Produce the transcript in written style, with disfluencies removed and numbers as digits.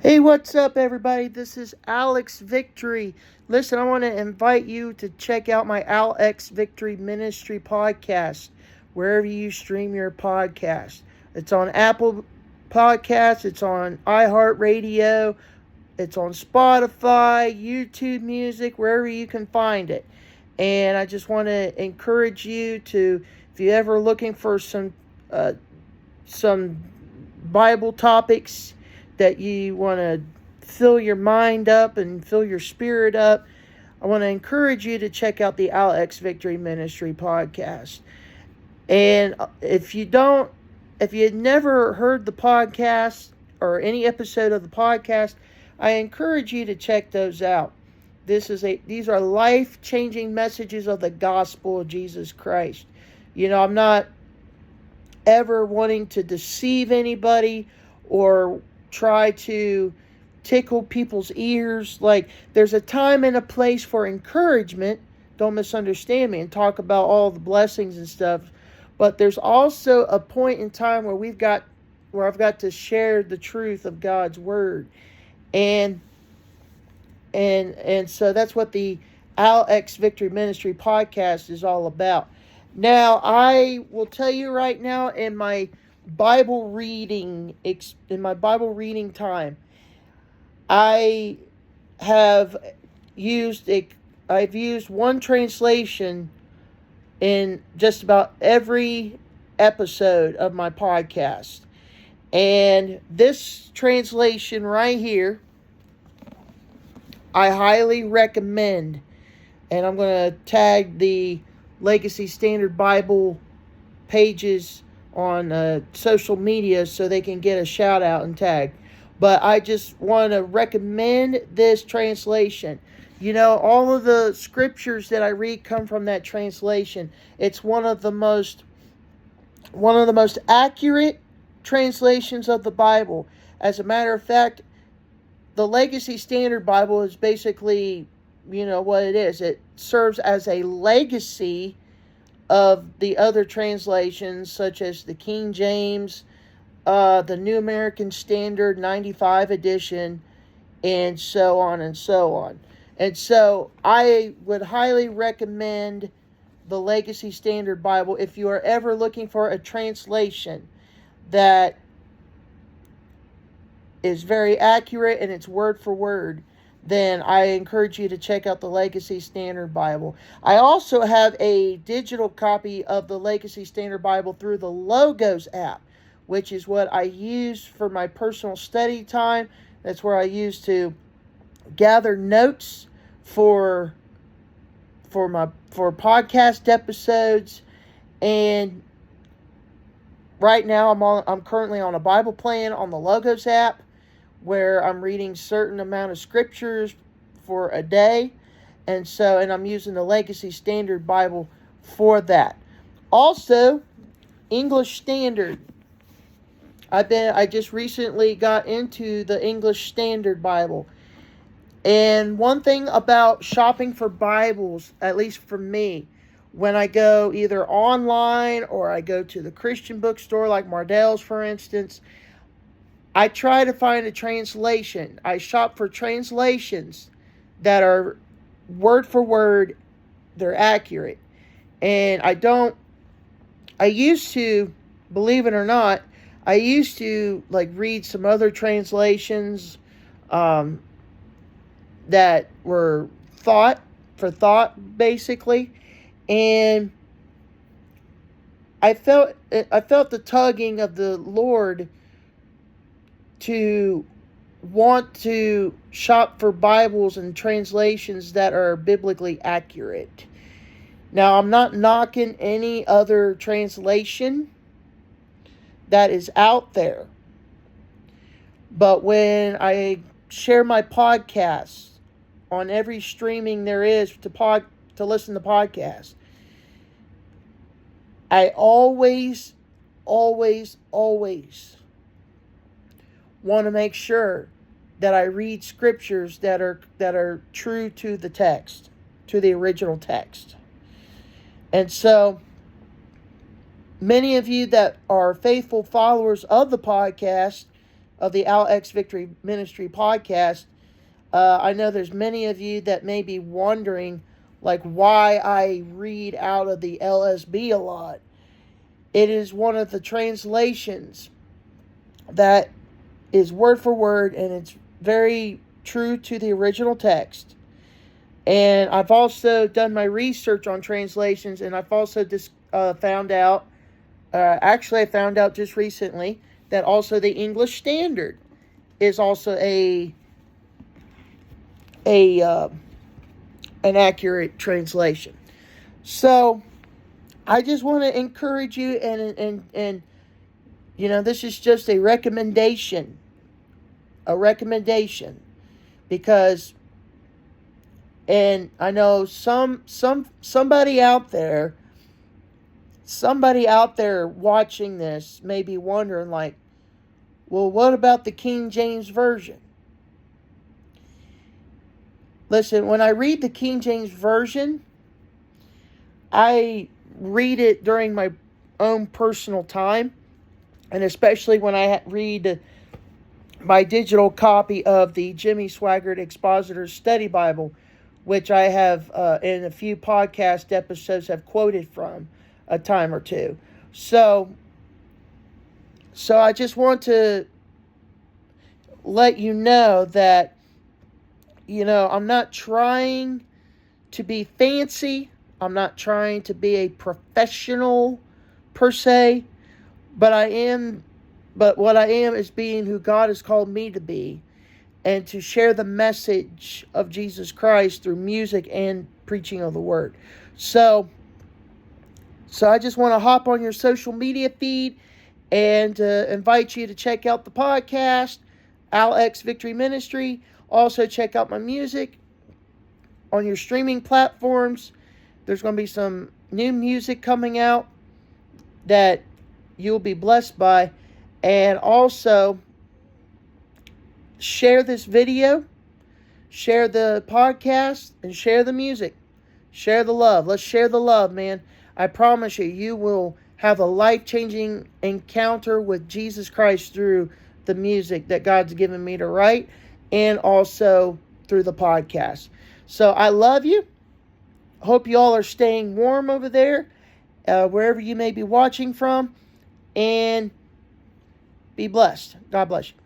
Hey, what's up, everybody? This is Alex Victory. Listen, I want to invite you to check out my Alex Victory Ministry podcast, wherever you stream your podcast. It's on Apple Podcasts, it's on iHeartRadio, it's on Spotify, YouTube Music, wherever you can find it. And I just want to encourage you to, if you're ever looking for some Bible topics that you want to fill your mind up and fill your spirit up, I want to encourage you to check out the Alex Victory Ministry podcast. And if you had never heard the podcast or any episode of the podcast, I encourage you to check those out. These are life-changing messages of the gospel of Jesus Christ. I'm not ever wanting to deceive anybody or try to tickle people's ears. Like, there's a time and a place for encouragement. Don't misunderstand me, and talk about all the blessings and stuff. But there's also a point in time where I've got to share the truth of God's word. And so that's what the Alex Victory Ministry podcast is all about. Now, I will tell you right now, in my Bible reading time, I've used one translation in just about every episode of my podcast. And this translation right here, I highly recommend. And I'm going to tag the Legacy Standard Bible pages on social media so they can get a shout out and tag. But I just want to recommend this translation. All of the scriptures that I read come from that translation. It's one of the most accurate translations of the Bible. As a matter of fact, the Legacy Standard Bible is basically, what it is. It serves as a legacy of the other translations, such as the King James, the New American Standard 95 edition, and so on and so on. And so I would highly recommend the Legacy Standard Bible if you are ever looking for a translation that is very accurate and it's word for word. Then I encourage you to check out the Legacy Standard Bible. I also have a digital copy of the Legacy Standard Bible through the Logos app, which is what I use for my personal study time. That's where I use to gather notes for podcast episodes. And right now I'm currently on a Bible plan on the Logos app, where I'm reading certain amount of scriptures for a day. And I'm using the Legacy Standard Bible for that. Also, English Standard. I just recently got into the English Standard Bible. And one thing about shopping for Bibles, at least for me, when I go either online or I go to the Christian bookstore like Mardel's, for instance, I try to find a translation. I shop for translations that are word for word, they're accurate. And believe it or not, I used to read some other translations that were thought basically. And I felt the tugging of the Lord to want to shop for Bibles and translations that are biblically accurate. Now, I'm not knocking any other translation that is out there, but when I share my podcasts on every streaming there is to listen to podcasts, I always want to make sure that I read scriptures that are true to the text, to the original text. And so many of you that are faithful followers of the podcast of the LX Victory Ministry podcast, I know there's many of you that may be wondering, like, why I read out of the LSB a lot. It is one of the translations that is word for word, and it's very true to the original text. And I've also done my research on translations, and I've also found out, I found out just recently, that also the English Standard is also an accurate translation. So I just want to encourage you, and this is just a recommendation, because, and I know somebody out there watching this may be wondering, like, well, what about the King James Version? Listen, when I read the King James Version, I read it during my own personal time, and especially when I read my digital copy of the Jimmy Swaggart Expositor's Study Bible, which I have in a few podcast episodes have quoted from a time or two. So I just want to let you know that, I'm not trying to be fancy. I'm not trying to be a professional per se, but what I am is being who God has called me to be, and to share the message of Jesus Christ through music and preaching of the word. So I just want to hop on your social media feed and invite you to check out the podcast, LX Victory Ministry. Also check out my music on your streaming platforms. There's going to be some new music coming out that you'll be blessed by. And also, share this video, share the podcast, and share the music. Share the love. Let's share the love, man. I promise you will have a life-changing encounter with Jesus Christ through the music that God's given me to write, and also through the podcast. So I love you. Hope you all are staying warm over there, wherever you may be watching from, and be blessed. God bless you.